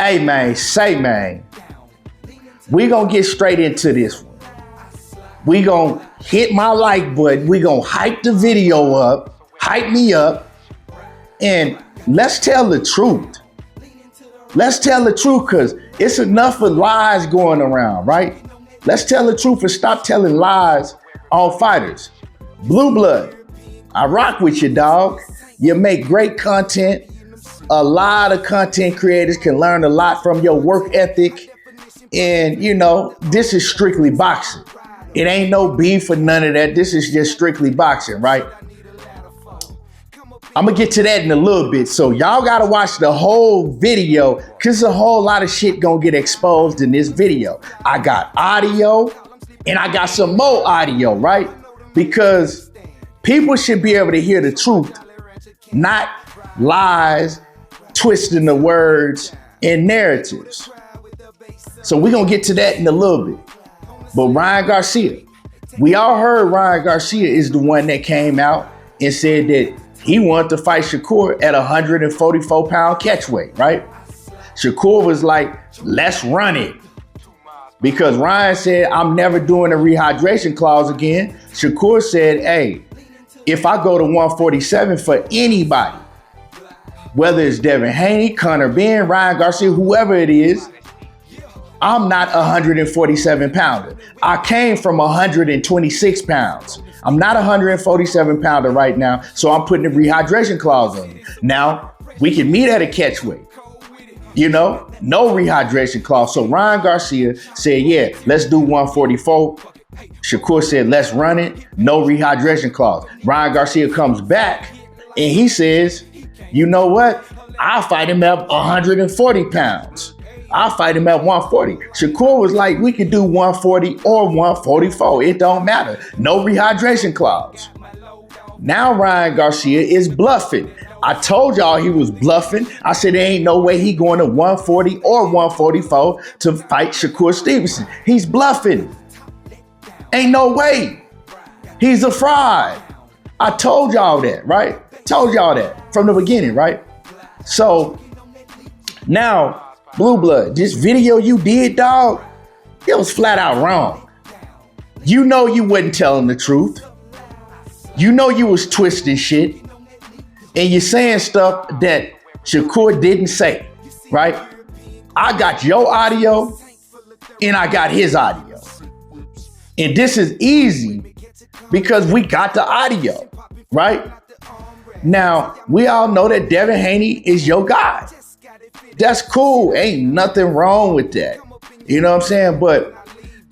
Hey, man, we gonna get straight into this one. We gonna hit my like button. We gonna hype the video up, hype me up, and let's tell the truth. Let's tell the truth, because it's enough of lies going around, right? Let's tell the truth and stop telling lies on fighters. Blue Blood, I rock with you, dog. You make great content. A lot of content creators can learn a lot from your work ethic. And, this is strictly boxing. It ain't no beef or none of that. This is just strictly boxing, right? I'm going to get to that in a little bit. So y'all got to watch the whole video, because a whole lot of shit going to get exposed in this video. I got audio and I got some more audio, right? Because people should be able to hear the truth, not lies, twisting the words and narratives. So we're going to get to that in a little bit. But Ryan Garcia, we all heard Ryan Garcia is the one that came out and said that he wanted to fight Shakur at 144-pound catchweight, right? Shakur was like, let's run it. Because Ryan said, I'm never doing a rehydration clause again. Shakur said, hey, if I go to 147 for anybody, whether it's Devin Haney, Conor Ben, Ryan Garcia, whoever it is, I'm not a 147 pounder. I came from 126 pounds. I'm not a 147 pounder right now, so I'm putting a rehydration clause on you. Now, we can meet at a catchweight. No rehydration clause. So Ryan Garcia said, yeah, let's do 144. Shakur said, let's run it. No rehydration clause. Ryan Garcia comes back and he says, you know what? I'll fight him at 140 pounds. I'll fight him at 140. Shakur was like, we could do 140 or 144. It don't matter. No rehydration clause. Now Ryan Garcia is bluffing. I told y'all he was bluffing. I said there ain't no way he going to 140 or 144 to fight Shakur Stevenson. He's bluffing. Ain't no way. He's a fraud. I told y'all that, right? Told y'all that from the beginning, right? So now, Blue Blood, this video you did, dog, it was flat out wrong. You know you wasn't telling the truth. You know you was twisting shit. And you're saying stuff that Shakur didn't say, right? I got your audio and I got his audio. And this is easy because we got the audio, right? Now, we all know that Devin Haney is your guy. That's cool. Ain't nothing wrong with that. You know what I'm saying? But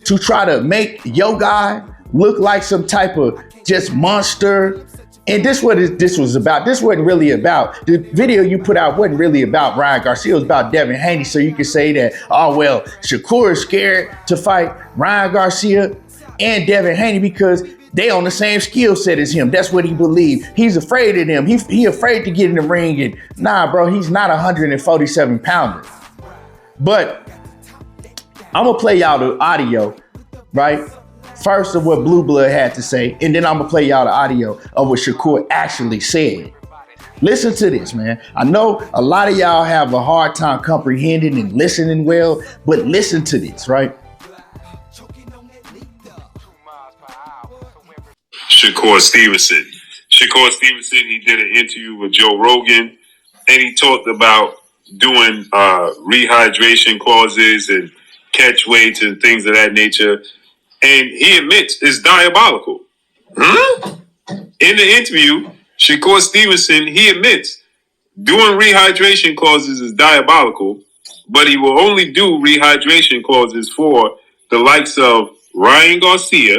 to try to make your guy look like some type of just monster, and this what this was about. This wasn't really about, the video you put out wasn't really about Ryan Garcia. It was about Devin Haney. So you could say that, oh, well, Shakur is scared to fight Ryan Garcia and Devin Haney because they on the same skill set as him. That's what he believed. He's afraid of them. He afraid to get in the ring. And nah, bro, he's not a 147 pounder. But I'm gonna play y'all the audio, right? First of what Blue Blood had to say, and then I'm gonna play y'all the audio of what Shakur actually said. Listen to this, man. I know a lot of y'all have a hard time comprehending and listening well, but listen to this, right? Shakur Stevenson. Shakur Stevenson, he did an interview with Joe Rogan, and he talked about doing rehydration clauses and catch weights and things of that nature. And he admits it's diabolical. In the interview, Shakur Stevenson, he admits doing rehydration clauses is diabolical, but he will only do rehydration clauses for the likes of Ryan Garcia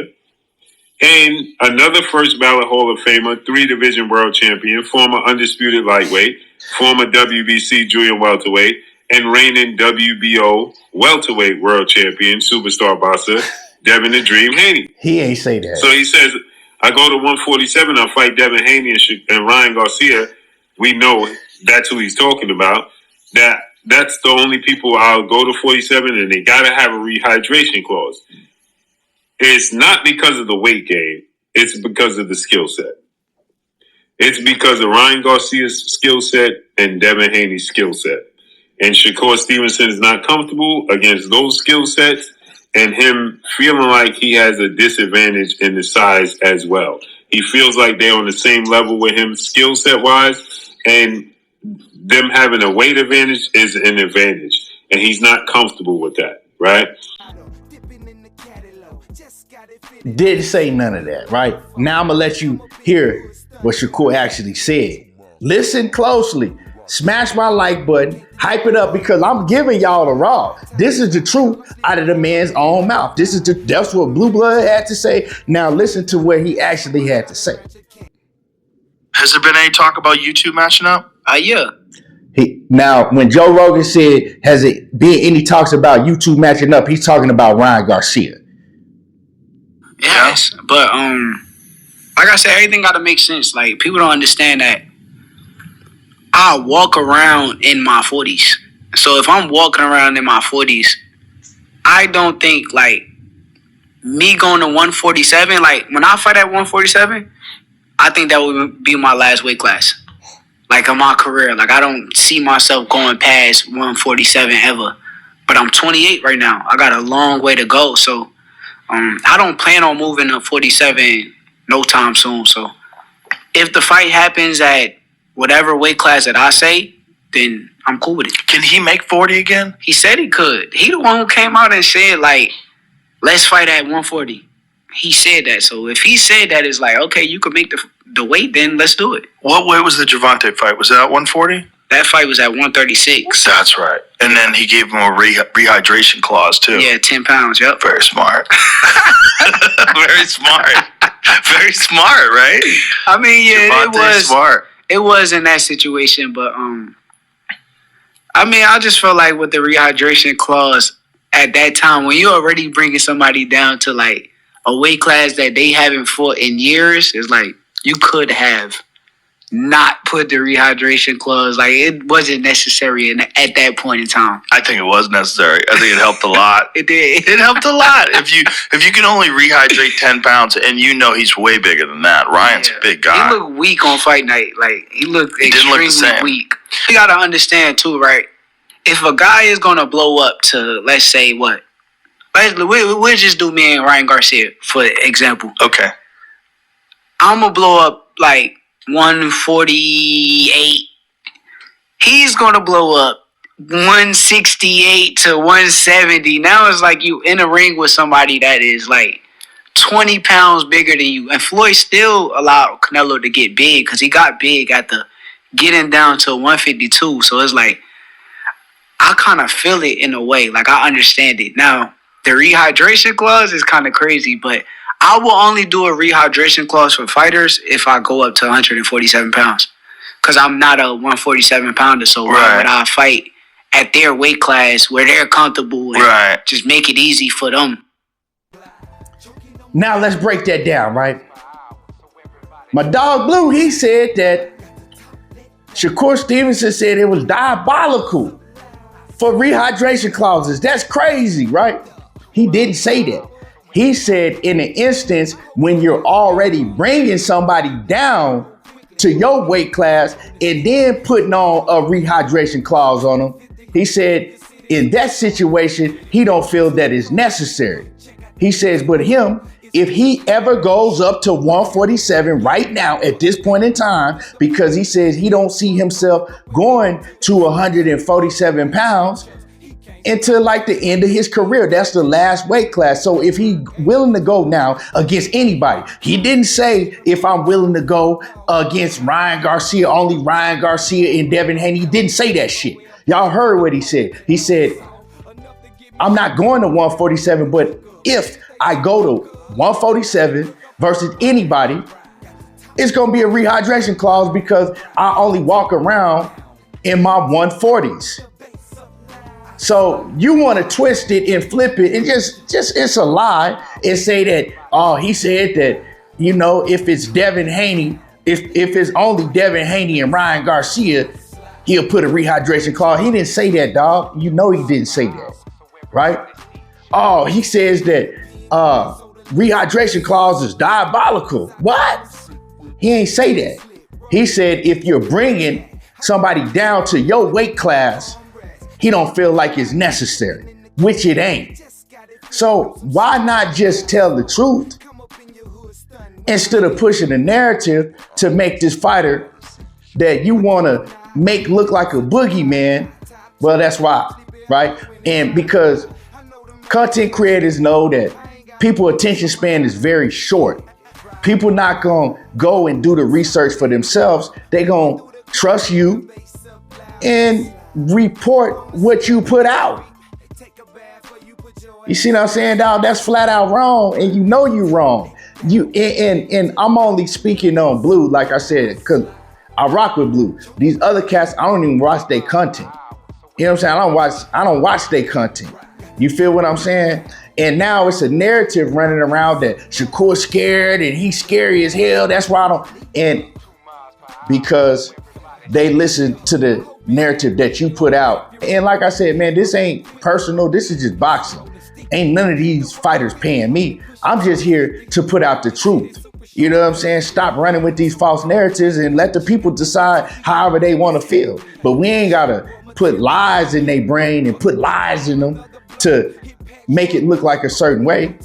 and another first ballot Hall of Famer, 3-division world champion, former undisputed lightweight, former WBC junior welterweight, and reigning WBO welterweight world champion, superstar boxer, Devin the Dream Haney. He ain't say that. So he says, I go to 147, I'll fight Devin Haney and Ryan Garcia. We know that's who he's talking about. That's the only people I'll go to 47, and they got to have a rehydration clause. It's not because of the weight gain. It's because of the skill set. It's because of Ryan Garcia's skill set and Devin Haney's skill set. And Shakur Stevenson is not comfortable against those skill sets, and him feeling like he has a disadvantage in the size as well. He feels like they're on the same level with him skill set wise, and them having a weight advantage is an advantage. And he's not comfortable with that, right? Didn't say none of that, right? Now I'm going to let you hear what Shakur actually said. Listen closely. Smash my like button. Hype it up because I'm giving y'all the raw. This is the truth out of the man's own mouth. That's what Blue Blood had to say. Now listen to what he actually had to say. Has there been any talk about you two matching up? Yeah. Now, when Joe Rogan said, has it been any talks about you two matching up, he's talking about Ryan Garcia. Yes, but like I said, everything got to make sense. Like, people don't understand that I walk around in my 40s. So if I'm walking around in my 40s, I don't think, like, me going to 147, like, when I fight at 147, I think that would be my last weight class. Like, in my career. Like, I don't see myself going past 147 ever. But I'm 28 right now. I got a long way to go. So I don't plan on moving to 47 no time soon. So if the fight happens at whatever weight class that I say, then I'm cool with it. Can he make 40 again? He said he could. He the one who came out and said, like, let's fight at 140. He said that. So if he said that, it's like, okay, you can make the weight, then let's do it. What weight was the Gervonta fight? Was that 140? That fight was at 136. That's right. And then he gave him a rehydration clause, too. Yeah, 10 pounds, yep. Very smart. Very smart. Very smart, right? I mean, yeah, Gervonta's smart. It was in that situation, but I mean, I just felt like with the rehydration clause at that time, when you're already bringing somebody down to like a weight class that they haven't fought in years, it's like you could have not put the rehydration clause. Like, it wasn't necessary at that point in time. I think it was necessary. I think it helped a lot. It did. It helped a lot. If you can only rehydrate 10 pounds, and you know he's way bigger than that. Ryan's a big guy. He looked weak on fight night. Like, he looked extremely weak. You got to understand, too, right? If a guy is going to blow up to, let's say, what? We'll just do me and Ryan Garcia, for example. Okay. I'm going to blow up, like, 148. He's going to blow up 168 to 170. Now it's like you in a ring with somebody that is, like, 20 pounds bigger than you. And Floyd still allowed Canelo to get big because he got big at the getting down to 152. So it's like, I kind of feel it in a way. Like, I understand it. Now, the rehydration clause is kind of crazy, but I will only do a rehydration clause for fighters if I go up to 147 pounds. Because I'm not a 147 pounder, so why would I fight at their weight class where they're comfortable and just make it easy for them? Now let's break that down, right? My dog Blue, he said that Shakur Stevenson said it was diabolical for rehydration clauses. That's crazy, right? He didn't say that. He said in an instance when you're already bringing somebody down to your weight class and then putting on a rehydration clause on them, he said in that situation, he don't feel that is necessary. He says, but him, if he ever goes up to 147 right now at this point in time, because he says he don't see himself going to 147 pounds until like the end of his career. That's the last weight class. So if he willing to go now against anybody, he didn't say if I'm willing to go against Ryan Garcia, only Ryan Garcia and Devin Haney. He didn't say that shit. Y'all heard what he said. He said, I'm not going to 147, but if I go to 147 versus anybody, it's going to be a rehydration clause because I only walk around in my 140s. So you want to twist it and flip it and just it's a lie and say that, oh, he said that, you know, if it's Devin Haney, if it's only Devin Haney and Ryan Garcia, he'll put a rehydration clause. He didn't say that, dog. You know he didn't say that, right? Oh, he says that rehydration clause is diabolical. What? He ain't say that. He said if you're bringing somebody down to your weight class he don't feel like it's necessary, which it ain't. So why not just tell the truth instead of pushing the narrative to make this fighter that you want to make look like a boogeyman? Well, that's why, right? And because content creators know that people attention span is very short. People not gonna go and do the research for themselves. They gonna trust you and report what you put out. You see what I'm saying, dog? That's flat out wrong, and you know you wrong. And I'm only speaking on Blue, like I said, because I rock with Blue. These other cats, I don't even watch their content. You know what I'm saying? I don't watch their content. You feel what I'm saying? And now it's a narrative running around that Shakur's scared and he's scary as hell. That's why I don't. And because they listen to the narrative that you put out. And like I said, man, this ain't personal. This is just boxing. Ain't none of these fighters paying me. I'm just here to put out the truth. You know what I'm saying? Stop running with these false narratives and let the people decide however they want to feel. But we ain't got to put lies in their brain and put lies in them to make it look like a certain way.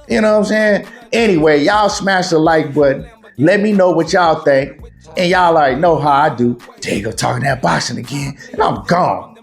You know what I'm saying? Anyway, y'all smash the like button. Let me know what y'all think. And y'all already know how I do. There you go, talking that boxing again. And I'm gone.